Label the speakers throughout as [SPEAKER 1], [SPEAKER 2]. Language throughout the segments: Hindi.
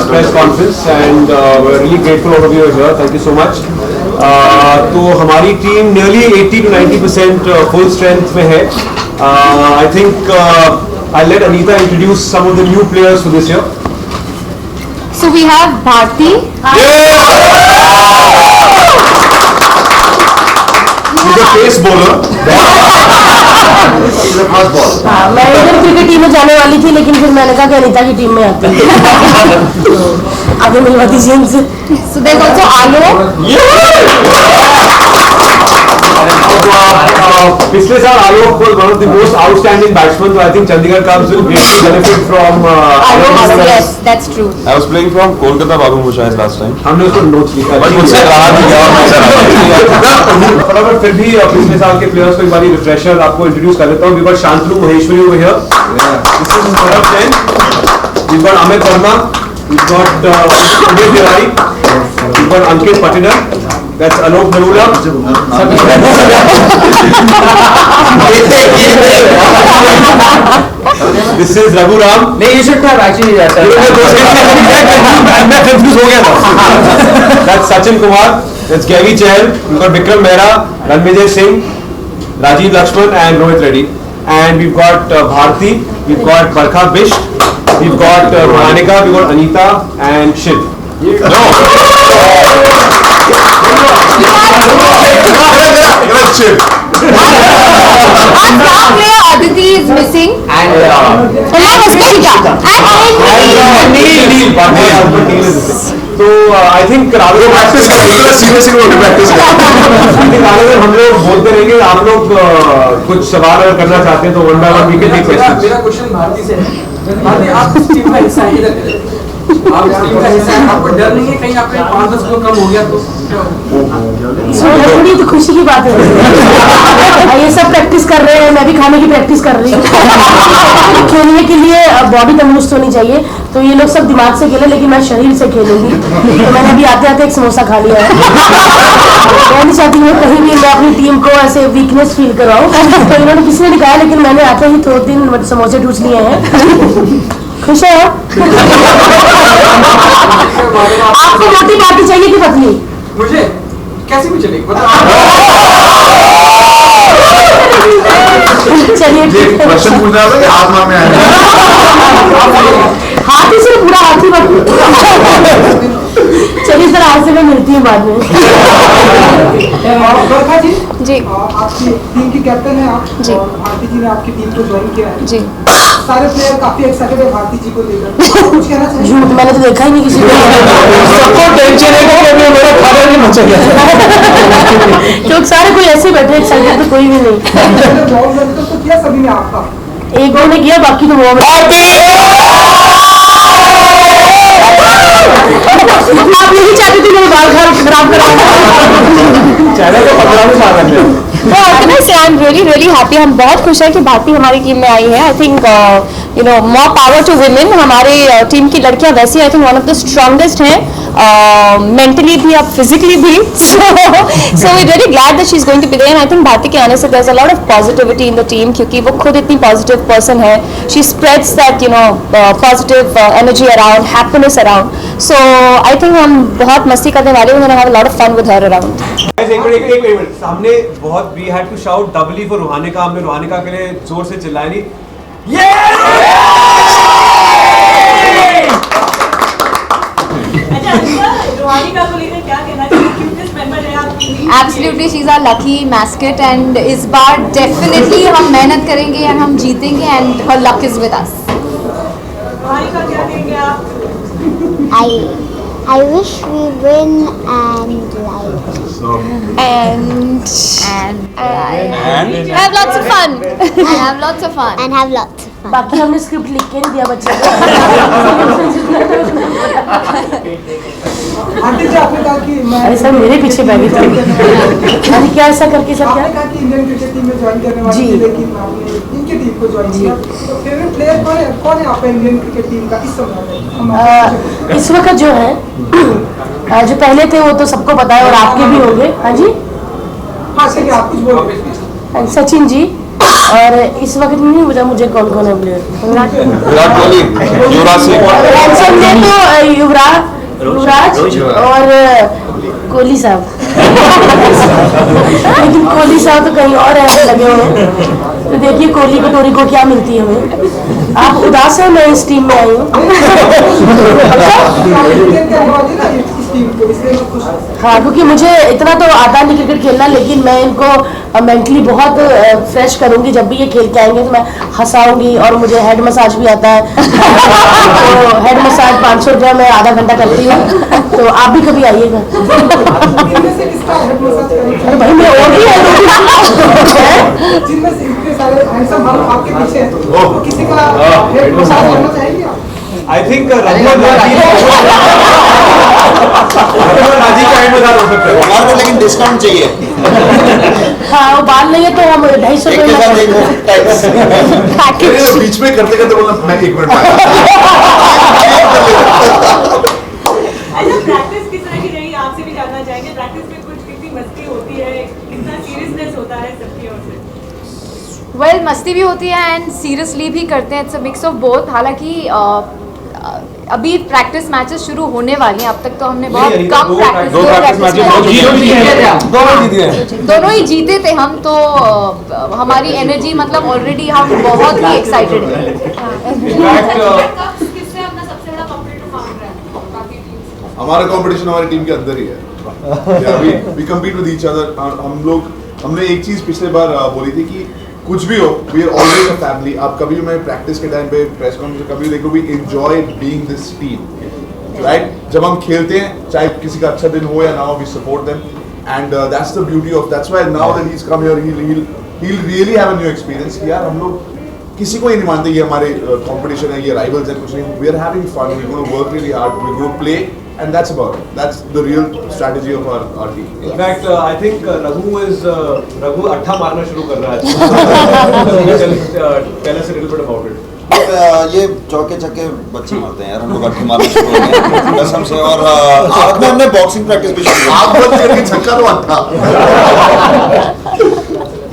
[SPEAKER 1] press conference and we're really grateful all of you are here. Thank you so much. तो हमारी team nearly 80 to 90% full strength में है. I think I'll let Anita introduce some of the new players for this year.
[SPEAKER 2] So we have Bharti.
[SPEAKER 1] She's a pace bowler. She's a fast ball.
[SPEAKER 3] मैं इधर क्रिकेट टीम में जाने वाली थी लेकिन फिर मैंने कहा कि अनीता की टीम में आती हूँ. आगे मिलवाती जी हमसे.
[SPEAKER 2] So there's also Alok.
[SPEAKER 1] पिछले साल आलोक was one of the most outstanding batsmen, so I think Chandigarh Cubs will greatly benefit from
[SPEAKER 2] Alok, yes, that's true.
[SPEAKER 4] I was playing from Kolkata Babu Mushaid last time.
[SPEAKER 1] हमने उसको नोट्स लिखा.
[SPEAKER 4] But मुझसे रहा भी गया और मुझसे रहा भी गया.
[SPEAKER 1] फटाफट फिर भी पिछले साल के प्लेयर्स को एक बारी रिफ्रेशर आपको इंट्रोड्यूस कर देता हूँ. We've got Shantanu Maheshwari over here. This is Saurabh Jain. We've got Amit Verma. We've got Amit Tiwari. We've got Ankit Patidar. That's Alok Narula. This is Raghu Ram.
[SPEAKER 5] नहीं, you should have actually
[SPEAKER 1] मैं confused हो गया था. That's Sachin Kumar. That's Gary Chahal. We've got Vikram Mehra, Ranvijay Singh, Rajiv Lakshman and Rohit Reddy. And we've got Bharti. We've got Barkha Bisht. We've got Rohanika. We've got Anita and Shiv.
[SPEAKER 2] Our star player Aditi is missing.
[SPEAKER 1] And तो I think rather than practice हम लोग बोलते रहेंगे. आप लोग कुछ सवाल अगर करना चाहते हैं तो one by one we can take questions.
[SPEAKER 5] मेरा क्वेश्चन भारती से है. भारती, आप इस टीम का हिस्सा हैं. आप इस टीम का हिस्सा हैं. आपको डर नहीं है कहीं आपके 5-10 किलो कम हो गया तो?
[SPEAKER 3] थोड़ी तो खुशी की बात है. ये सब प्रैक्टिस कर रहे हैं, मैं भी खाने की प्रैक्टिस कर रही हूँ. खेलने के लिए बॉडी तंदुरुस्त होनी चाहिए, तो ये लोग सब दिमाग से खेले लेकिन मैं शरीर से खेलूंगी. तो मैंने अभी आते आते एक समोसा खा लिया है. मैं नहीं चाहती हूँ कहीं भी मैं अपनी टीम को ऐसे वीकनेस फील कराऊँ. तो इन्होंने किसी ने दिखाया लेकिन मैंने आते ही 2-3 समोसे ठूस लिए हैं. खुश है आपको? मोटी पार्टी चाहिए कि पतली?
[SPEAKER 5] मुझे कैसे भी चलेगी.
[SPEAKER 3] चलिए
[SPEAKER 4] क्वेश्चन पूछना है कि आत्मा में आया.
[SPEAKER 3] हाथी से पूरा हाथी बात. चलिए सर, आज से मैं मिलती हूँ बाद में.
[SPEAKER 5] बरखा जी,
[SPEAKER 2] जी
[SPEAKER 5] आपकी टीम की कैप्टन है आप.
[SPEAKER 2] जी.
[SPEAKER 5] भारती जी ने आपकी टीम को ज्वाइन किया है.
[SPEAKER 2] जी.
[SPEAKER 5] सारे प्लेयर काफी एक्साइटेड है भारती जी को लेकर. आप कुछ कहना चाहिए?
[SPEAKER 3] झूठ, मैंने तो देखा ही नहीं किसी को.
[SPEAKER 1] सबको टेंशन है कि मेरा खाना नहीं बचा गया.
[SPEAKER 3] क्योंकि सारे कोई ऐसे बैठे एक्साइटेड तो कोई भी नहीं.
[SPEAKER 5] तो किया सभी ने आपका.
[SPEAKER 3] एक दो ने किया, बाकी तो वो आप यही चाहते थे मेरे बाल खराब करवाना.
[SPEAKER 1] चैनल को पकड़ा नहीं मार रहे थे.
[SPEAKER 2] तो organize I am really happy. हम बहुत खुश हैं कि भारती हमारी टीम में आई है. I think more power to women. हमारे टीम की लड़कियां वैसी I think one of the strongest हैं, मेंटली भी और फिजिकली भी. So we really glad that she is going to be there. I think Bharti के आने से there is a lot of positivity in the team, क्योंकि वो खुद इतनी पॉजिटिव पर्सन है. She spreads that positive energy around, happiness around. So I think हम बहुत मस्ती करने वाले हैं. We have a lot of fun with her around.
[SPEAKER 1] एक मिनट सामने बहुत we had to shout doubly for Rohanika. हमने रोहानिका के लिए जोर से चिल्लाया नहीं.
[SPEAKER 6] रोहानिका को लेकर क्या कहना चाहिए? क्यूटेस्ट मेंबर है आपकी.
[SPEAKER 7] Absolutely, she's our lucky mascot and इस बार definitely हम मेहनत करेंगे और हम जीतेंगे and her luck is with us.
[SPEAKER 6] रोहानिका क्या कहेंगे आप?
[SPEAKER 8] I wish we win and
[SPEAKER 7] have lots of fun. And have lots of fun.
[SPEAKER 8] have lots of fun.
[SPEAKER 3] बाकी हमने स्क्रिप्ट लिख के नहीं दिया बच्चे को.
[SPEAKER 5] आंटी जी, आपने कहा कि
[SPEAKER 3] अरे सर मेरे पीछे बैठी थी. अरे क्या ऐसा करके सब
[SPEAKER 5] आपने
[SPEAKER 3] क्या?
[SPEAKER 5] कहा कि इंडियन क्रिकेट टीम में ज्वाइन करने वाली थी, लेकिन आपने इनकी टीम को ज्वाइन किया. तो फेवरेट प्लेयर कौन है आपका इंडियन क्रिकेट टीम का इस समय?
[SPEAKER 3] इस वक्त जो है जो पहले थे वो तो सबको पता है और आपके भी होंगे. हाँ जी.
[SPEAKER 5] हाँ, सही. आप कुछ बोलो.
[SPEAKER 3] सचिन जी, और इस वक्त नहीं मुझे कौन कौन है प्लेयर।
[SPEAKER 4] विराट कोहली, युवराज सिंह,
[SPEAKER 3] रैनसम ने तो युवराज और कोहली साहब। लेकिन कोहली साहब तो कहीं और ऐसे लगे हुए हैं, तो देखिए कोहली कटोरी को क्या मिलती है हमें। आप उदास हैं, मैं इस टीम में आई हूँ। हाँ, क्योंकि मुझे इतना तो आता नहीं क्रिकेट खेलना, लेकिन मैं इनको मेंटली बहुत फ्रेश करूंगी। जब भी ये खेल के आएंगे तो मैं हंसाऊंगी, और मुझे हेड मसाज भी आता है। तो हेड मसाज 500 रुपया मैं आधा घंटा करती हूँ, तो आप भी कभी आइएगा। अरे भाई मैं और भी
[SPEAKER 5] जिनमें से इतने सारे हैंडसम हम आपके पीछे हैं, तो किसी का हेड मसाज करना चाहेंगे आप?
[SPEAKER 1] I think राजीव का हेड मसाज हो सकता है।
[SPEAKER 9] हमारे को लेकिन डिस्काउंट चाहिए।
[SPEAKER 3] हाँ, वो बाल नहीं है तो हम 250
[SPEAKER 9] एक के साथ एक मुफ्त टैक्स।
[SPEAKER 3] पैकेज।
[SPEAKER 4] बीच में करते करते बोलना मैं 1 मिनट
[SPEAKER 6] अच्छा, प्रैक्टिस किस तरह की रही आपसे भी जानना चाहेंगे। प्रैक्टिस में कुछ कितनी मस्ती होती है, कितना सीरियसनेस होता है सबकी ओर से?
[SPEAKER 7] वेल मस्ती भी होती है एंड सीरियसली भी करते हैं। It's a mix of both. हालांकि अभी प्रैक्टिस मैचेस शुरू होने वाले हैं। अब तक तो हमने बहुत कम प्रैक्टिस दोनों ही जीते थे हम, तो हमारी एनर्जी मतलब ऑलरेडी हम बहुत ही एक्साइटेड हैं।
[SPEAKER 6] किससे अपना सबसे बड़ा कॉम्पिटिटिव मान रहा है बाकी टीम?
[SPEAKER 4] हमारा कंपटीशन हमारी टीम के अंदर ही है। We compete with each other. हमने एक चीज पिछले बार बोली थी कि कुछ भी हो, we are always a family. आप कभी भी मैं प्रैक्टिस के टाइम पे प्रेस कॉन्फ्रेंस कभी देखो, we enjoy being this team, right? जब हम खेलते हैं, चाहे किसी का अच्छा दिन हो या ना हो, we support them, and that's the beauty of, that's why now that he is come here, he'll really have a new experience। यार हम लोग किसी को ही नहीं मानते ये हमारे कंपटीशन है, ये राइवल्स है, कुछ नहीं। We are having fun, we gonna work really hard, we gonna play, and that's about it. That's the real strategy of our team.
[SPEAKER 1] In fact, I think Raghu अट्ठा मारना शुरू कर रहा है। Tell us a little bit about it.
[SPEAKER 9] ये चौके छक्के बच्चे मारते हैं यार, हम लोग अट्ठे मारना शुरू हो गए कसम से। और आज में हमने बॉक्सिंग प्रैक्टिस भी शुरू की।
[SPEAKER 4] आप बंद करके छक्का तो अट्ठा।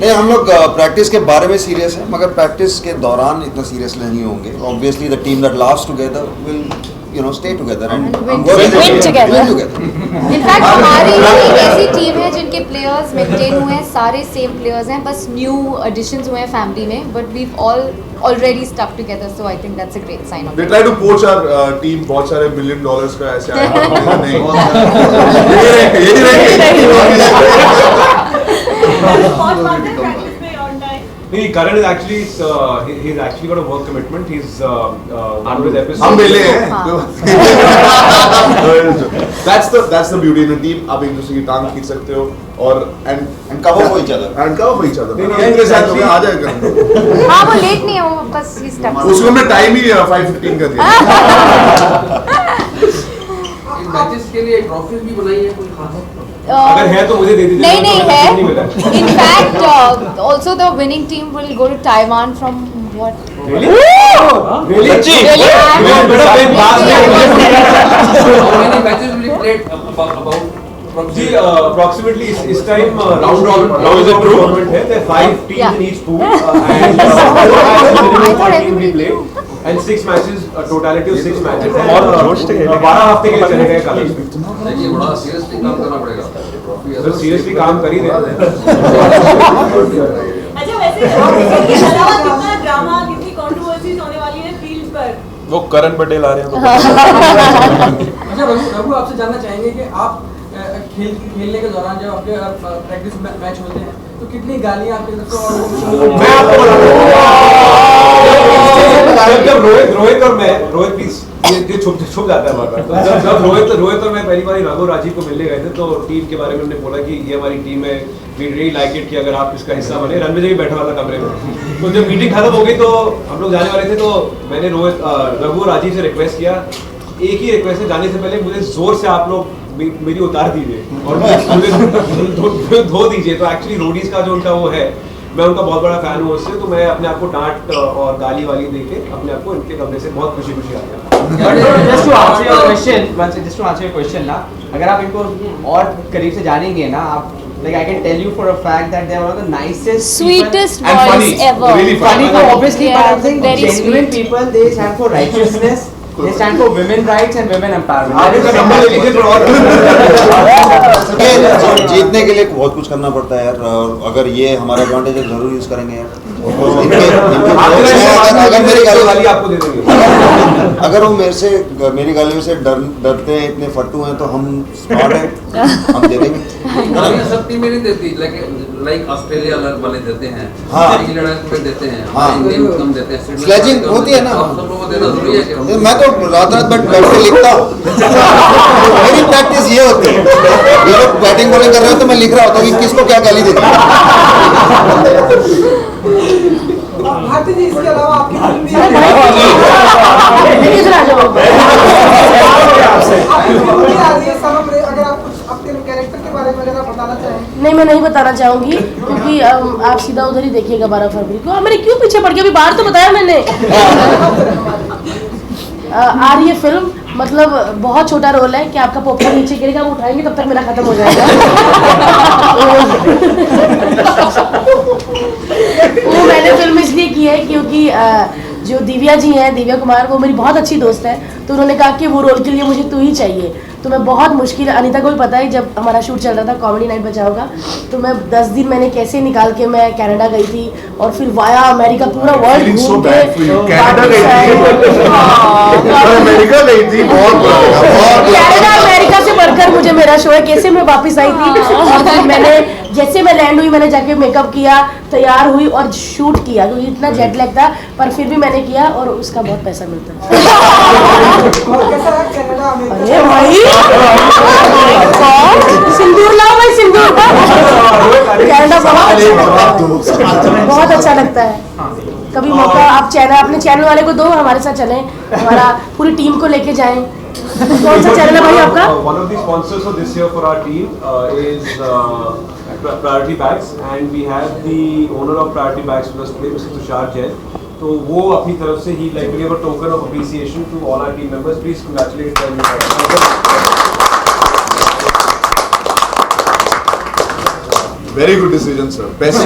[SPEAKER 9] नहीं, हम लोग प्रैक्टिस के बारे में सीरियस हैं, मगर प्रैक्टिस के दौरान इतना सीरियस नहीं होंगे। Obviously the team that last together will stay together and
[SPEAKER 2] win together.
[SPEAKER 7] In fact हमारी एक ऐसी टीम है जिनके प्लेयर्स मेंटेन हुए हैं, सारे सेम प्लेयर्स हैं, बस न्यू एडिशंस हुए हैं फैमिली में, but we all already stuck together, so I think that's a great sign of
[SPEAKER 4] They try to poach our team, बहुत सारे $1 million का ऐसे आया नहीं। यही
[SPEAKER 6] बहुत मानते हैं प्रैक्टिस में on time?
[SPEAKER 1] Karan is actually he's actually got a work commitment. He's on with episode.
[SPEAKER 4] हम मिले हैं। That's the beauty in a team। आप एक दूसरे की टांग खींच सकते हो और and
[SPEAKER 9] cover for each other।
[SPEAKER 4] and cover for each other।
[SPEAKER 1] नहीं,
[SPEAKER 4] इनके साथ में आ जाएगा।
[SPEAKER 7] हाँ, वो लेट नहीं है, वो बस ही स्टक।
[SPEAKER 4] उसको हमने टाइम ही 5:15 कर दिया।
[SPEAKER 10] मैचेस के लिए ट्रॉफीज भी बनाई है कोई खास?
[SPEAKER 1] अगर है तो मुझे दे दीजिए।
[SPEAKER 7] नहीं है। In fact, also the winning team will go to Taiwan from what?
[SPEAKER 1] Really? Really?
[SPEAKER 7] Really?
[SPEAKER 10] How many matches will you play about?
[SPEAKER 1] Ji, approximately इस time round is a tournament है। There are 5 teams in each pool and 4 teams we play and 6 matches, totality of 6 matches है और 12 हफ्ते के लिए चलेगा ये कॉलेज।
[SPEAKER 10] देखिए बड़ा सीरियसली काम करना पड़ेगा।
[SPEAKER 1] तो सीरियसली काम कर ही रहे हैं।
[SPEAKER 6] अच्छा, वैसे इसके अलावा कितना ड्रामा, कितनी कंट्रोवर्सीज होने वाली है फील्ड पर?
[SPEAKER 4] वो करण पटेल आ रहे हैं।
[SPEAKER 10] अच्छा रघु, आपसे जानना चाहेंगे कि आप खेलने के दौरान जब आपके प्रैक्टिस मैच होते हैं तो कितनी गालियां आपके तरफ से? और
[SPEAKER 1] मैं आपको जब रोहित और मैं प्लीज ये छुप जाता है बार-बार। तो जब रोहित और मैं पहली बार रघु राजीव को मिलने गए थे तो टीम के बारे में हमने बोला कि ये हमारी टीम है, वी रियली लाइक इट कि अगर आप इसका हिस्सा बने। रणविजय भी बैठा हुआ था कमरे में। तो जब मीटिंग खत्म हो गई तो हम लोग जाने वाले थे, तो मैंने रघु राजीव से रिक्वेस्ट किया, एक ही रिक्वेस्ट है, जाने से पहले मुझे जोर से आप लोग मेरी उतार दीजिए और मुझे धो दीजिए। तो एक्चुअली रोडीज का जो उनका वो है, मैं उनका बहुत बड़ा फैन हूँ उससे, तो मैं अपने आप को डांट और गाली वाली देके अपने आप को इनके कमरे से बहुत खुशी आ गया।
[SPEAKER 11] Just to answer your question ना, अगर आप इनको और करीब से जानेंगे ना, आप Like I can tell you for a fact that they are one of the nicest,
[SPEAKER 2] Sweetest
[SPEAKER 1] And
[SPEAKER 2] boys
[SPEAKER 1] funny.
[SPEAKER 2] ever.
[SPEAKER 1] Really
[SPEAKER 11] funny for obviously,
[SPEAKER 2] Yeah,
[SPEAKER 11] but I'm saying
[SPEAKER 2] very
[SPEAKER 11] genuine
[SPEAKER 2] sweet.
[SPEAKER 11] people. They stand for righteousness. They stand for women rights and women empowerment.
[SPEAKER 1] आप इसका नंबर ले लीजिए थोड़ा और
[SPEAKER 9] ये जीतने के लिए बहुत कुछ करना पड़ता है यार, और अगर ये हमारा एडवांटेज है जरूर यूज करेंगे यार। अगर मेरी गाली
[SPEAKER 1] आपको दे देंगे।
[SPEAKER 9] अगर वो मेरी गालियों से डरते हैं, इतने फट्टू हैं, तो हम स्मार्ट हैं, हम दे देंगे।
[SPEAKER 12] गालियाँ सब टीमें नहीं देती, लाइक ऑस्ट्रेलिया वाले देते हैं,
[SPEAKER 9] हाँ।
[SPEAKER 12] की लड़ाई में देते हैं,
[SPEAKER 9] हाँ।
[SPEAKER 12] इंडियन कम देते हैं, श्रीलंका
[SPEAKER 9] स्लेजिंग
[SPEAKER 12] कम
[SPEAKER 9] होती
[SPEAKER 12] देते
[SPEAKER 9] है
[SPEAKER 12] हैं,
[SPEAKER 9] ना।
[SPEAKER 12] तो सब लोगों को देना जरूरी है क्या?
[SPEAKER 9] मैं तो रात बैठ के लिखता हूँ। मेरी प्रैक्टिस ये होती है, ये लोग बैटिंग बॉलिंग कर रहे हो तो मैं लिख रहा होता हूँ कि किसको क्या गाली देती है।
[SPEAKER 5] भारती जी, इसके अलावा आपकी फिल्म भी
[SPEAKER 3] अरे भाई, इधर आ जाओ।
[SPEAKER 5] आपकी फिल्म भी आ रही है सनम रे, अगर आप कुछ अपने कैरेक्टर के बारे में अगर आप बताना चाहें।
[SPEAKER 3] नहीं, मैं नहीं बताना चाहूंगी क्योंकि आप सीधा उधर ही देखिएगा 12 फरवरी को। मैंने क्यों पीछे पड़ गया, अभी बाहर तो बताया मैंने। आ रही है फिल्म, मतलब बहुत छोटा रोल है कि आपका पोपला नीचे गिरेगा, हम उठाएंगे तब तक मेरा खत्म हो जाएगा। वो मैंने फिल्म इसलिए की है क्योंकि जो दिव्या जी हैं, दिव्या कुमार, वो मेरी बहुत अच्छी दोस्त है, तो उन्होंने कहा कि वो रोल के लिए मुझे तू ही चाहिए। तो मैं बहुत मुश्किल, अनीता को भी पता है, जब हमारा शूट चल रहा था कॉमेडी नाइट बचा होगा, तो मैं 10 दिन मैंने कैसे निकाल के मैं कनाडा गई थी और फिर वाया अमेरिका पूरा वर्ल्ड घूम के
[SPEAKER 4] कनाडा गई थी, बहुत
[SPEAKER 3] कनाडा अमेरिका से बढ़कर मुझे मेरा शो है, कैसे मैं वापस आई थी। और फिर मैंने जैसे मैं लैंड हुई, मैंने जाके मेकअप किया, तैयार हुई और शूट किया, क्योंकि इतना जेट लैग था, पर फिर भी मैंने किया और उसका बहुत पैसा मिलता है।
[SPEAKER 5] और कैसा है कनाडा अमेरिका?
[SPEAKER 3] अरे भाई, सिंदूर लाओ भाई, सिंदूर। कनाडा बहुत अच्छा लगता है। कभी मौका आप अपने चैनल वाले को दो, हमारे साथ चलें, हमारा पूरी टीम को लेके जाएं। कौन सा चैनल है भाई आपका?
[SPEAKER 1] One of the sponsors for this year for our team is Priority Bags, and we have the owner of Priority Bags with us today, Mr. Tushar Jain. तो वो अपनी तरफ से he like to give a token of appreciation to all our team members. Please congratulate them.
[SPEAKER 4] Very good decision, sir. Best.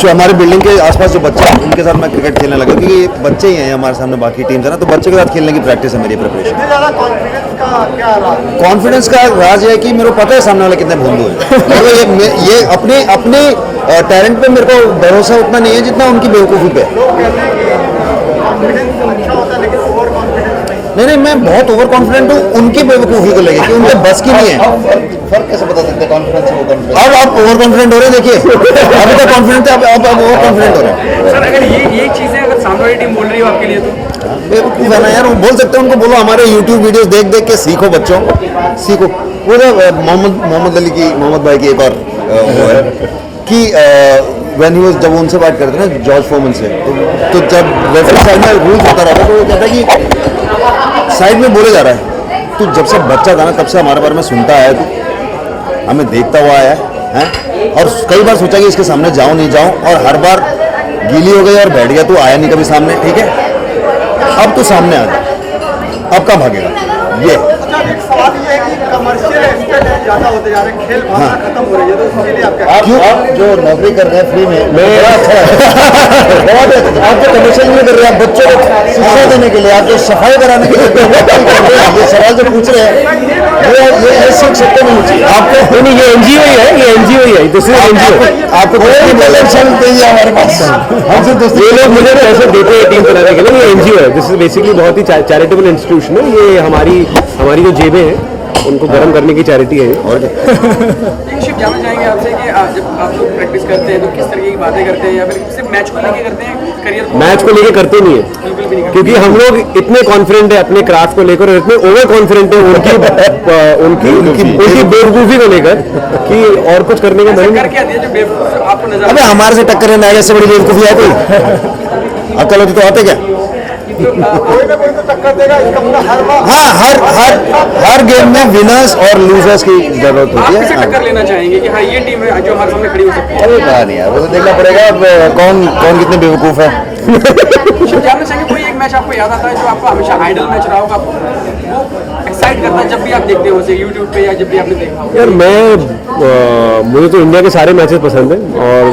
[SPEAKER 9] जो हमारे बिल्डिंग के आसपास जो बच्चे हैं उनके साथ मैं क्रिकेट खेलने लगा, क्योंकि ये बच्चे ही हैं हमारे सामने, बाकी टीम्स है ना, तो बच्चों के साथ खेलने की प्रैक्टिस है मेरी प्रिपरेशन। कॉन्फिडेंस का राज है कि मेरे को पता है सामने वाले कितने भोंदू हैं। ये अपने टैलेंट पे मेरे को भरोसा उतना नहीं है जितना उनकी बेवकूफ़ी पे। नहीं, मैं बहुत ओवर कॉन्फिडेंट हूँ उनकी बेवकूफ़ी को लेके कि उनके बस की नहीं है। फर्क कैसे बता सकते हैं कॉन्फिडेंस और कॉन्फिडेंस? अब आप ओवर कॉन्फिडेंट हो रहे हैं, देखिए अभी तक कॉन्फिडेंट थे, अब ओवर कॉन्फिडेंट हो रहे हैं।
[SPEAKER 10] सर अगर ये चीज़ें अगर सामने वाली टीम बोल रही हो आपके लिए तो
[SPEAKER 9] बेवकूफ़ है ना यार, वो बोल सकते हैं, उनको बोलो हमारे YouTube वीडियोस देख के सीखो बच्चों, सीखो। वो मोहम्मद अली की, मोहम्मद भाई की एक और वो है कि जब वो उनसे बात करते हैं ना जॉर्ज फोमन से, तो जब रेफरी साइड में रूल्स होता रहता है तो वो कहता है कि साइड में बोले जा रहा है, तो जब से बच्चा था ना तब से हमारे बारे में सुनता आया, तो हमें देखता हुआ आया है, और कई बार सोचा कि इसके सामने जाऊं नहीं जाऊं, और हर बार गीली हो गई और बैठ गया, तो आया नहीं कभी सामने। ठीक है, अब तो सामने आ जा, अब कहाँ भागेगा ये।
[SPEAKER 11] एक सवाल ये है कि कमर्शियल एस्पेक्ट ज़्यादा होते जा रहे हैं, खेल भावना खत्म हो रही है, तो उसके लिए आप
[SPEAKER 9] क्यों जो नौकरी कर रहे हैं फ्री में बड़ा अच्छा है। बहुत आप जो कमर्शियल में कर रहे हैं, आप बच्चों को शिक्षा देने के लिए, आप जो सफाई कराने के लिए ये सवाल जो पूछ रहे हैं ये सीख सकते नहीं चाहिए आपको। नहीं, ये एनजीओ ही है, ये एनजीओ ही है, दूसरे एनजीओ आपको चाहिए हमारे पास। हमसे ये लोग मुझे पैसे देते हैं टीम बनाने के लिए, ये एनजीओ है। दिस इज बेसिकली बहुत ही चैरिटेबल इंस्टीट्यूशन है, ये हमारी जो जेबें हैं उनको गर्म करने की चैरिटी है। और
[SPEAKER 10] शिव जानना चाहेंगे आपसे कि जब आप लोग प्रैक्टिस करते हैं तो किस तरह की बातें करते हैं, या फिर सिर्फ मैच को लेके करते हैं, करियर
[SPEAKER 1] मैच को लेके करते नहीं है,
[SPEAKER 10] बिल्कुल भी नहीं,
[SPEAKER 1] क्योंकि हम लोग इतने कॉन्फिडेंट है अपने क्राफ्ट को लेकर, और इतने ओवर कॉन्फिडेंट है उनकी बेवकूफ़ी को लेकर कि और कुछ करने का मन
[SPEAKER 10] कर क्या दिया जो बेवकूफ आपको नजर।
[SPEAKER 9] अबे हमारे से टक्कर लेने आएगा, इससे बड़ी बेवकूफ़ी है कोई? अकल होती तो आते क्या?
[SPEAKER 11] कोई ना कोई तो टक्कर देगा, इसका पूरा हर बार।
[SPEAKER 9] हाँ, हर गेम में विनर्स और लूजर्स की जरूरत होती
[SPEAKER 10] आप किसे
[SPEAKER 9] है।
[SPEAKER 10] टक्कर लेना चाहेंगे कि हाँ ये टीम है जो हमारे सामने खड़ी हो सकती है?
[SPEAKER 9] अरे कहा नहीं यार, वो तो देखना पड़ेगा अब कौन कितने बेवकूफ़ है।
[SPEAKER 10] शिव जानना चाहेंगे कोई एक मैच आपको याद आता है जो आपको हमेशा आइडल मैच रहा होगा, आपको वो एक्साइट करता है जब भी आप देखते हो उसे यूट्यूब पे, या जब भी आपने देखा हो?
[SPEAKER 1] यार मुझे तो इंडिया के सारे मैचेस पसंद हैं, और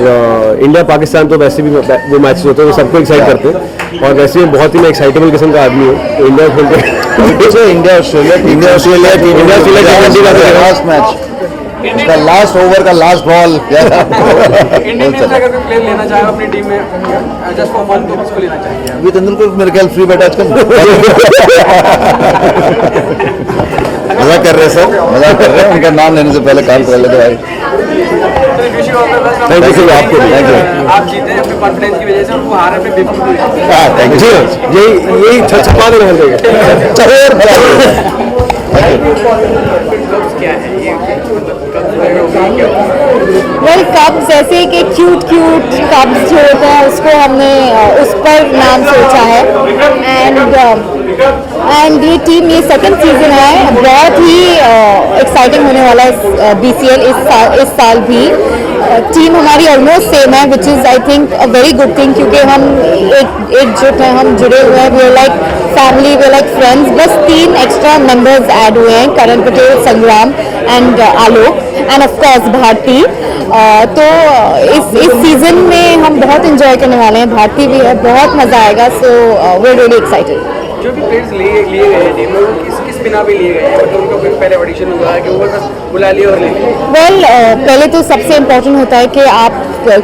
[SPEAKER 1] इंडिया पाकिस्तान तो वैसे भी वो मैचेस होते हैं वो सबको एक्साइट करते हैं, और वैसे भी बहुत ही मैं एक्साइटेबल किस्म का आदमी हूँ, तो इंडिया खेलते हैं। इंडिया ऑस्ट्रेलिया लास्ट मैच, उसका लास्ट ओवर का लास्ट बॉल
[SPEAKER 10] इंडियन टीम से अगर कोई प्लेयर लेना चाहे अपनी टीम में जस्ट फॉर वन, तो किसको लेना चाहिए?
[SPEAKER 9] अभी तेंदुलकर मेरे ख्याल फ्री बैठा आजकल। मजाक कर रहे हैं सर, मजाक कर रहे हैं, उनका नाम लेने से पहले काम कर लेते भाई।
[SPEAKER 1] थैंक यू सर, आपको भी थैंक यू।
[SPEAKER 10] आप जीते हैं अपने कॉन्फिडेंस की वजह से, और वो हार अपने बेवकूफी।
[SPEAKER 1] थैंक यू, यही छपा देना
[SPEAKER 10] क्या है ये?
[SPEAKER 2] वेल कब्स ऐसे कि क्यूट कब्स जो होता है उसको हमने उस पर नाम सोचा है, एंड ये टीम, ये सेकंड सीजन है, बहुत ही एक्साइटिंग होने वाला है BCL इस साल भी। टीम हमारी ऑलमोस्ट सेम है, which is I think a very good thing, क्योंकि हम एकजुट हैं, हम जुड़े हुए हैं, we are like family, we are like friends. बस 3 एक्स्ट्रा मेंबर्स ऐड हुए हैं, Karan Patel, Sangram and Alok, and of course Bharti. तो इस सीजन में हम बहुत इंजॉय करने वाले हैं, भारती भी है, बहुत मज़ा आएगा, so we are really excited.
[SPEAKER 10] जो भी प्लेयर्स लिए गए हैं टीम में, वो किस बिना पे लिए गए हैं? मतलब उनका कोई पहले ऑडिशन हुआ है कि वो बस बुला लिया और ले लिया?
[SPEAKER 2] वेल पहले तो सबसे इम्पोर्टेंट होता है कि आप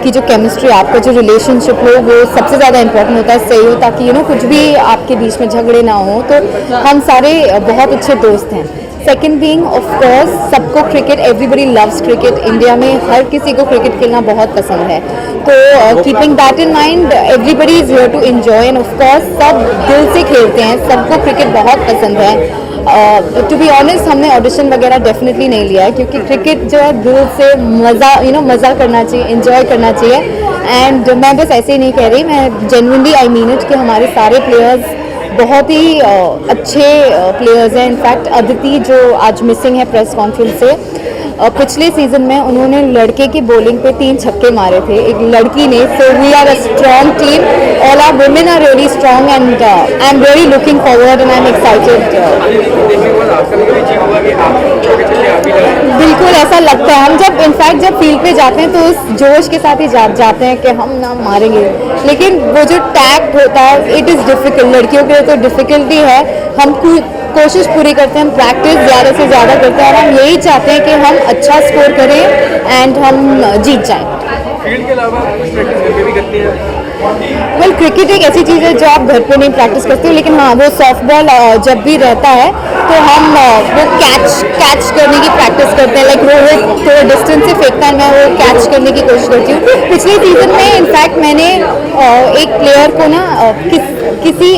[SPEAKER 2] की जो केमिस्ट्री, आपका जो रिलेशनशिप हो, वो सबसे ज़्यादा इम्पोर्टेंट होता है, सही हो, ताकि कुछ भी आपके बीच में झगड़े ना हो। तो हम सारे बहुत अच्छे दोस्त हैं। सेकेंड बीइंग ऑफ कोर्स सबको cricket, everybody loves cricket, India में हर किसी को क्रिकेट खेलना बहुत पसंद है, तो keeping that in mind everybody is here to enjoy, and of course सब दिल से खेलते हैं, सबको क्रिकेट बहुत पसंद है। टू बी ऑनेस्ट हमने ऑडिशन वगैरह डेफिनेटली नहीं लिया है, क्योंकि क्रिकेट जो है दिल से मज़ा करना चाहिए, एंजॉय करना चाहिए। एंड मैं बस ऐसे ही नहीं कह रही, मैं जेन्युइनली आई मीन इट कि हमारे सारे प्लेयर्स बहुत ही अच्छे प्लेयर्स हैं। इनफैक्ट अदिति जो आज मिसिंग है प्रेस कॉन्फ्रेंस से, पिछले सीजन में उन्होंने लड़के की बॉलिंग पे 3 छक्के मारे थे, एक लड़की ने। So we are a strong team, all our women are really strong, and I am very looking forward and I am excited. बिल्कुल ऐसा लगता
[SPEAKER 7] है, हम जब इनफैक्ट जब फील्ड पे जाते हैं तो उस जोश के साथ ही जाते हैं कि हम ना मारेंगे, लेकिन वो जो टैक्ट होता है इट इज़ डिफ़िकल्ट, लड़कियों के लिए तो डिफ़िकल्टी है। हम कोशिश पूरी करते हैं, हम प्रैक्टिस ज़्यादा से ज़्यादा करते हैं और हम यही चाहते हैं कि हम अच्छा स्कोर करें एंड हम जीत जाएं।
[SPEAKER 10] फील्ड के अलावा कुछ प्रैक्टिस घर पे भी करती हैं?
[SPEAKER 7] वेल क्रिकेट एक ऐसी चीज़ है जो आप घर पे नहीं प्रैक्टिस करते हो, लेकिन हाँ वो सॉफ्ट बॉल जब भी रहता है तो हम वो कैच करने की प्रैक्टिस करते हैं। लाइक रोहित थोड़ा डिस्टेंस से फेंकता है, मैं वो कैच करने की कोशिश करती हूँ। पिछले सीजन में इनफैक्ट मैंने एक प्लेयर को ना किसी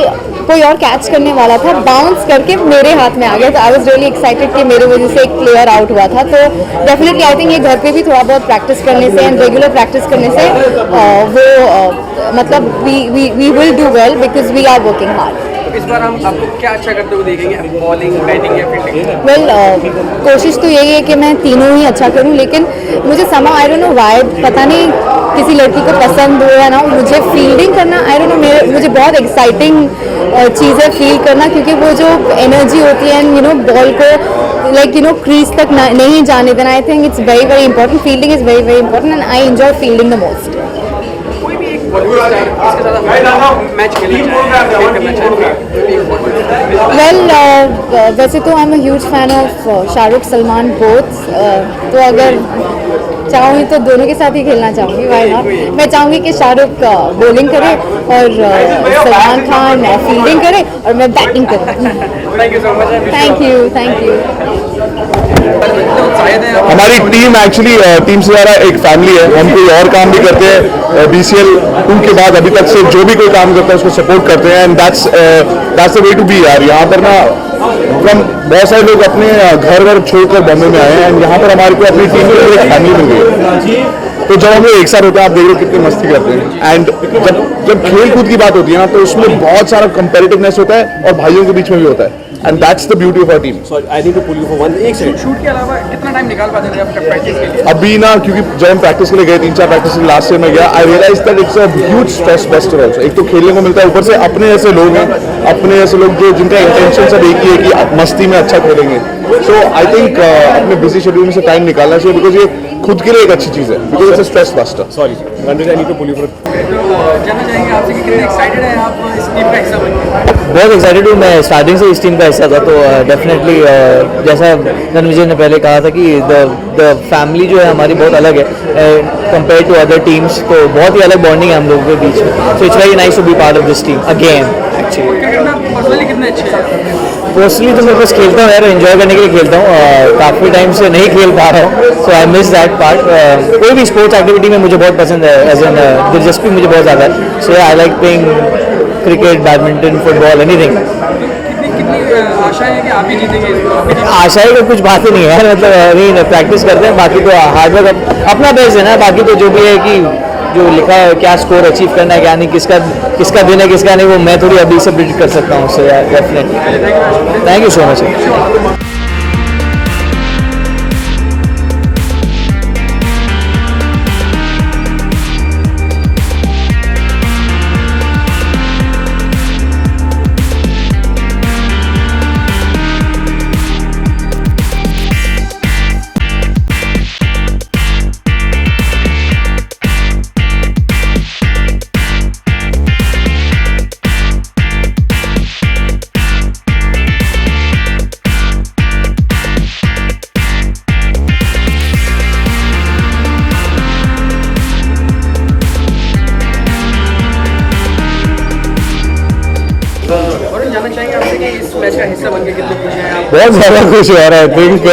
[SPEAKER 7] कोई और कैच करने वाला था, बाउंस करके मेरे हाथ में आ गया, तो आई वाज रियली एक्साइटेड कि मेरे वजह से एक प्लेयर आउट हुआ था। तो डेफिनेटली आई थिंक ये घर पे भी थोड़ा बहुत प्रैक्टिस करने से एंड रेगुलर प्रैक्टिस करने से वो मतलब we will do well because we are working hard.
[SPEAKER 10] इस बार हम आपको क्या अच्छा करते हुए देखेंगे, बॉलिंग, बैटिंग या फील्डिंग?
[SPEAKER 7] वेल कोशिश तो यही है कि मैं तीनों ही अच्छा करूं, लेकिन मुझे समा आई डोंट नो व्हाई, पता नहीं किसी लड़की को पसंद हो या ना, मुझे फील्डिंग करना आई डोंट नो, मुझे बहुत एक्साइटिंग चीज़ है फील करना, क्योंकि वो जो एनर्जी होती है यू नो बॉल को लाइक यू नो क्रीज तक नहीं जाने देना, I think it's very very important. Fielding is very very important and I enjoy fielding the most.
[SPEAKER 10] कोई भी एक बॉलीवुड स्टार इसके साथ मैच खेलना चाहे?
[SPEAKER 7] वेल वैसे तो I am a huge fan of Shahrukh Salman both, तो अगर चाहूँगी तो दोनों के साथ ही खेलना चाहूँगी, वाई नॉट। मैं चाहूँगी कि शाहरुख बॉलिंग करे और सलमान खान फील्डिंग करे और मैं बैटिंग करूँ।
[SPEAKER 10] Thank you so much.
[SPEAKER 7] Thank you.
[SPEAKER 4] हमारी टीम एक्चुअली टीम से ज़्यादा एक फैमिली है। हम कोई और काम भी करते हैं, BCL 2 के बाद अभी तक से जो भी कोई काम करता है उसको सपोर्ट करते हैं, and that's the way to be यार। यहाँ पर ना बहुत सारे लोग अपने घर छोड़कर बॉम्बे में आए हैं, एंड यहाँ पर हमारे को अपनी टीम के लिए एक फैमिली मिल गई है। तो जब हम लोग एक साथ होते हैं, आप देख रहे हो कितनी मस्ती करते हैं, एंड जब खेल कूद की बात होती है ना तो उसमें बहुत सारा कंपेटिटिवनेस होता है और भाइयों के बीच में भी होता है, and that's the beauty of our team.
[SPEAKER 1] Sorry I need to pull you for one एक सेकंड।
[SPEAKER 10] शूट के अलावा कितना टाइम निकाल पाते थे आप प्रैक्टिस के लिए?
[SPEAKER 4] अभी ना क्योंकि जब हम प्रैक्टिस के लिए गए 3-4 प्रैक्टिस के लास्ट ईयर में गया, I realise that it's a huge stress buster also. एक तो खेलने को मिलता है, ऊपर से अपने जैसे लोग हैं, अपने जैसे लोग जो जिनका इंटेंशन सब एक ही है कि आप मस्ती में अच्छा खेलेंगे। सो आई थिंक अपने बिजी शेड्यूल में से टाइम निकालना चाहिए, बिकॉज ये खुद के लिए एक अच्छी चीज़ है, because it's a stress buster. Sorry Ranveer, I need to pull you for.
[SPEAKER 10] जानना चाहेंगे आपसे कि कितने एक्साइटेड हैं आप इस टीम का हिस्सा बनने?
[SPEAKER 13] बहुत एक्साइटेड हूँ, मैं स्टार्टिंग से इस टीम का हिस्सा था, तो डेफिनेटली जैसा रणविजय ने पहले कहा था कि द फैमिली जो है हमारी बहुत अलग है कंपेयर टू अदर टीम्स, तो बहुत ही अलग बॉन्डिंग है हम लोगों के बीच में। So it's very nice to be part of this team again. Actually
[SPEAKER 10] personally कितने अच्छे हैं?
[SPEAKER 13] पर्सनली तो मैं बस खेलता हूँ यार, एंजॉय करने के लिए खेलता हूँ, काफ़ी टाइम से नहीं खेल पा रहा हूँ, सो आई मिस दैट पार्ट। कोई भी स्पोर्ट्स एक्टिविटी में मुझे बहुत पसंद है, एज एन दिलचस्पी मुझे बहुत ज़्यादा है। So I like playing cricket, badminton, football, anything.
[SPEAKER 10] कितनी आशा है कि आप ही जीतेंगे?
[SPEAKER 13] आशा की कुछ बात ही नहीं है, मतलब नहीं प्रैक्टिस करते हैं, बाकी तो हार्डवर्क अपना बेस्ट है ना, बाकी तो जो भी है कि जो लिखा है क्या स्कोर अचीव करना है क्या नहीं, किसका दिन है किसका नहीं, वो मैं थोड़ी अभी से प्रिडिक्ट कर सकता हूँ। सो यार definitely thank you so much.
[SPEAKER 14] बहुत ज़्यादा खुश हो रहा है। आई थिंक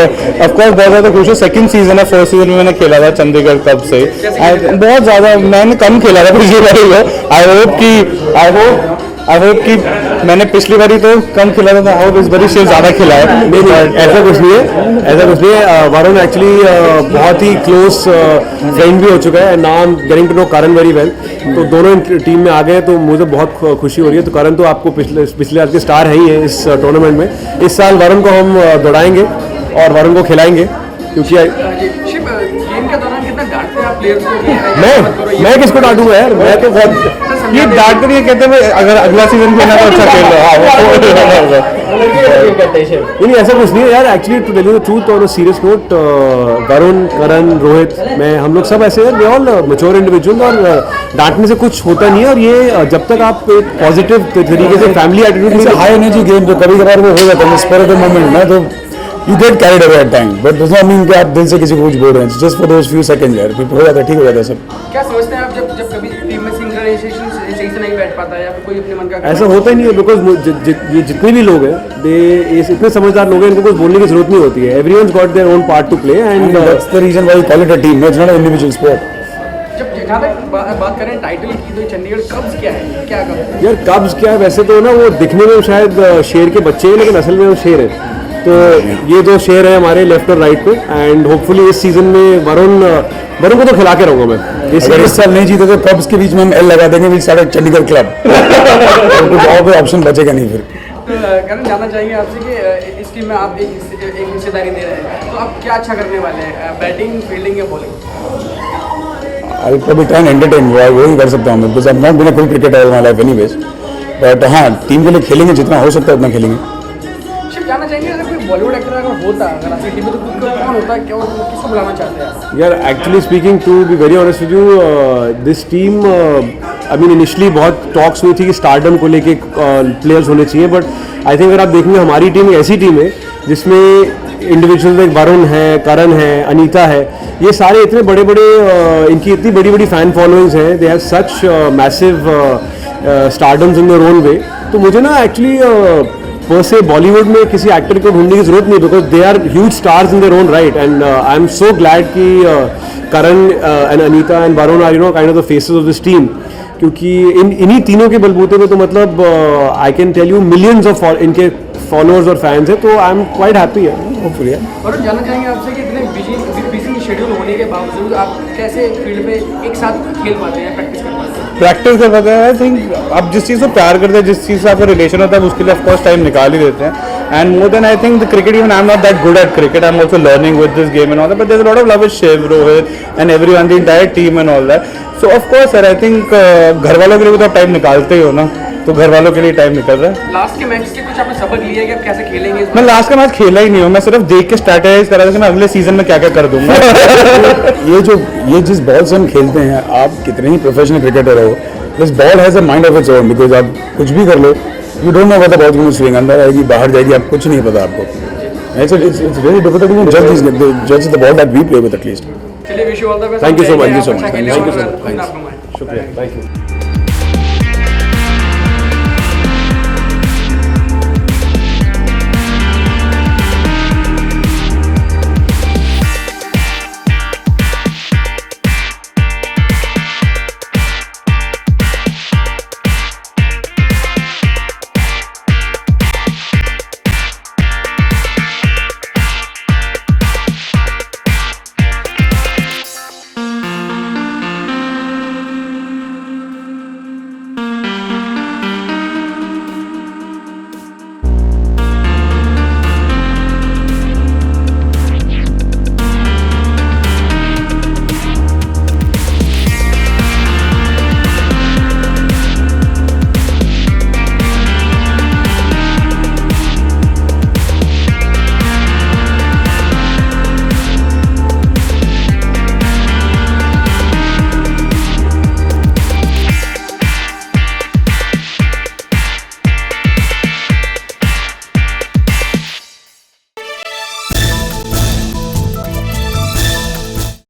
[SPEAKER 14] ऑफकोर्स बहुत ज़्यादा खुश हूँ। सेकंड सीजन है, फर्स्ट सीजन में मैंने खेला था चंडीगढ़ तब से, बहुत ज़्यादा मैंने कम खेला था पिछली बारी को। आई होप कि मैंने पिछली बारी तो कम खेला था, आई होप इस बारी से ज़्यादा खेला है।
[SPEAKER 1] ऐसा कुछ नहीं है, वरुण एक्चुअली बहुत ही क्लोज फ्रेंड भी हो चुका है, now I am getting to know Karan very well, तो दोनों टीम में आ गए, तो मुझे बहुत खुशी हो रही है। तो करण तो आपको पिछले आज के स्टार है ही है इस टूर्नामेंट में। इस साल वरुण को हम दौड़ाएंगे और वरुण को खिलाएंगे, क्योंकि
[SPEAKER 10] गेम के दौरान कितना डांटते हैं आप प्लेयर्स को?
[SPEAKER 14] मैं किसको डांटूंगा यार, मैं तो बहुत ये डांट कर कहते हैं अगर अगला सीजन खेलना तो अच्छा खेल रहा है।
[SPEAKER 1] नहीं ऐसा कुछ नहीं है यार, actually to tell you the truth on a serious note, Varun, Karan, Rohit, मैं, हम लोग सब ऐसे हैं, वी ऑल मैच्योर इंडिविजुअल, और डांटने से कुछ होता नहीं है। और ये जब तक आप एक पॉजिटिव तरीके से family attitude,
[SPEAKER 14] high energy game जो कभी कभार वो हो जाता है स्पिरिट ऑफ द मोमेंट ना, तो you get carried away at time, but does not mean कि आप दिल से किसी को कुछ बोल रहे हैं, just for those few second यार, हो जाता है, ठीक हो जाता है सब।
[SPEAKER 10] क्या समझते हैं आप जब कभी टीम में सिंक्रोनाइजेशन सही से नहीं बैठ पाता है या फिर कोई अपने मन का
[SPEAKER 1] ऐसा होता ही नहीं है, बिकॉज ये जितने भी लोग हैं, दे इतने समझदार लोग हैं, इनको कुछ बोलने की जरूरत नहीं होती है। Everyone's got their own part to play and
[SPEAKER 14] that's the reason why we call it a team, it's not an individual sport.
[SPEAKER 10] जब जहाँ तक बात करें टाइटल की, तो चंडीगढ़ कब्स क्या है, क्या कब्स?
[SPEAKER 1] यार कब्स क्या है, वैसे तो ना वो दिखने में शायद शेर के बच्चे हैं, लेकिन असल में वो शेर है। तो ये दो शेर है हमारे लेफ्ट और राइट पे, एंड होपफुली इस सीजन में वरुण को तो खिला के रहूंगा मैं।
[SPEAKER 14] अगर इस साल नहीं जीते तो कब्स के बीच में हम एल लगा देंगे, वी स्टार्ट चंडीगढ़ क्लब। कुछ और कोई ऑप्शन बचेगा नहीं फिर।
[SPEAKER 10] तो करण, जानना चाहेंगे आपसे कि इस टीम में आप एक हिस्सेदारी दे रहे हैं, तो आप क्या अच्छा करने वाले हैं, बैटिंग, फील्डिंग या bowling?
[SPEAKER 14] I will probably try and entertain, वो ही कर सकता हूँ मैं, because I am not been a full cricketer all my life anyways, but हाँ टीम के लिए खेलेंगे, जितना हो सकता है उतना खेलेंगे।
[SPEAKER 10] शिव, जानना चाहेंगे अगर कोई बॉलीवुड एक्टर अगर होता, अगर आपकी टीम में, तो कौन होता है, क्या किसको बुलाना चाहते हैं?
[SPEAKER 1] यार actually speaking, to be very honest with you, this team, I mean initially बहुत टॉक्स हुई थी कि स्टारडम को लेके प्लेयर्स होने चाहिए, बट आई थिंक अगर आप देखेंगे हमारी टीम एक ऐसी टीम है जिसमें इंडिविजुअल लाइक वरुण है, करण है, अनीता है, ये सारे इतने बड़े बड़े, इनकी इतनी बड़ी बड़ी फैन फॉलोइंग्स हैं, they have such massive stardoms in their own way. तो मुझे ना एक्चुअली पर से बॉलीवुड में किसी एक्टर को ढूंढने की जरूरत नहीं, because they are huge stars in their own right, and I am so glad कि Karan and Anita and Varun are kind of the faces of this team, क्योंकि इन्हीं तीनों के बलबूते पे तो मतलब I can tell you millions of इनके फॉलोअर्स और फैंस हैं, तो आई एम क्वाइट हैप्पी है, होपफुली।
[SPEAKER 10] और जानना चाहेंगे आपसे कि इतने बिजी शेड्यूल होने के बावजूद आप कैसे फील्ड पे एक साथ खेल पाते हैं, प्रैक्टिस कर पाते हैं?
[SPEAKER 14] प्रैक्टिस कर पाते हैं, आई थिंक आप जिस चीज़ को प्यार करते हैं, जिस चीज़ से आपका रिलेशन होता है, उसके लिए ऑफकोर्स टाइम निकाल ही देते हैं। And more than I think the cricket, even I am not that good at cricket, I am also learning with this game and all that, but there is a lot of love with Shiv, Rohit and everyone, the entire team and all that. So of course sir, I think घर वालों के लिए भी तो टाइम निकालते ही हो ना, तो घर वालों के लिए टाइम निकल रहा है।
[SPEAKER 10] लास्ट के मैच से कुछ आपने सबक लिया है कि आप कैसे खेलेंगे?
[SPEAKER 14] मैं लास्ट का मैच खेला ही नहीं हूँ, मैं सिर्फ देख के स्ट्रैटेजाइज कर रहा था कि मैं अगले सीजन में क्या क्या कर दूंगा। ये जिस बॉल से हम खेलते हैं, आप कितने ही प्रोफेशनल क्रिकेटर हो, this ball has a mind of its own, because आप कुछ भी कर लो, you don't know whether the ball going to swing, अंदर आएगी बाहर जाएगी, आप कुछ नहीं पता आपको। इट्स वेरी डिफिकल्ट टू जज the ball that we play with at least.
[SPEAKER 10] चलिए, wish you all the best.
[SPEAKER 1] Thank you so much, thank you so much, शुक्रिया, थैंक यू।